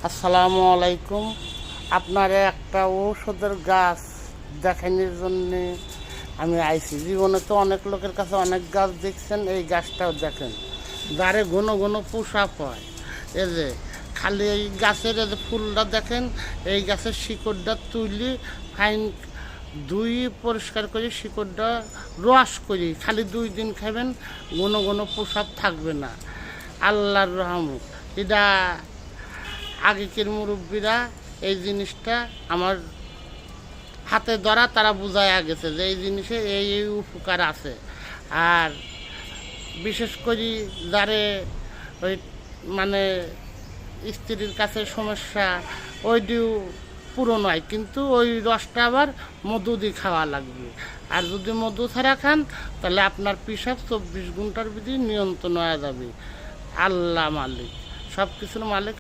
আসসালামু আলাইকুম। আপনারা একটা ঔষধের গাছ দেখানোর জন্যে আমি আইছি। জীবনে তো অনেক লোকের কাছে অনেক গাছ দেখছেন, এই গাছটাও দেখেন, যারে ঘন ঘন পোশাক হয়। এই যে খালি এই গাছের এই যে ফুলটা দেখেন, এই গাছের শিকড়টা তুলি ফাইন দুই পরিষ্কার করে শিকড়টা রস করি, খালি 2 দিন খাবেন, ঘন ঘন পোশাক থাকবে না। আল্লাহর রহমত। এটা আগেকার মুরব্বীরা এই জিনিসটা আমার হাতে ধরা, তারা বুঝাইয়া গেছে যে এই জিনিসে এই এই উপকার আছে। আর বিশেষ করে যারে ওই মানে স্ত্রীর কাছে সমস্যা, ওইটিও পূরণ হয়, কিন্তু ওই রসটা আবার মধু দিয়ে খাওয়া লাগবে। আর যদি মধু ছাড়া খান তাহলে আপনার পেশাব 24 ঘন্টার ভিতরে নিয়ন্ত্রণ হয়ে যাবে। আল্লাহ মালিক, সব কিছুর মালিক।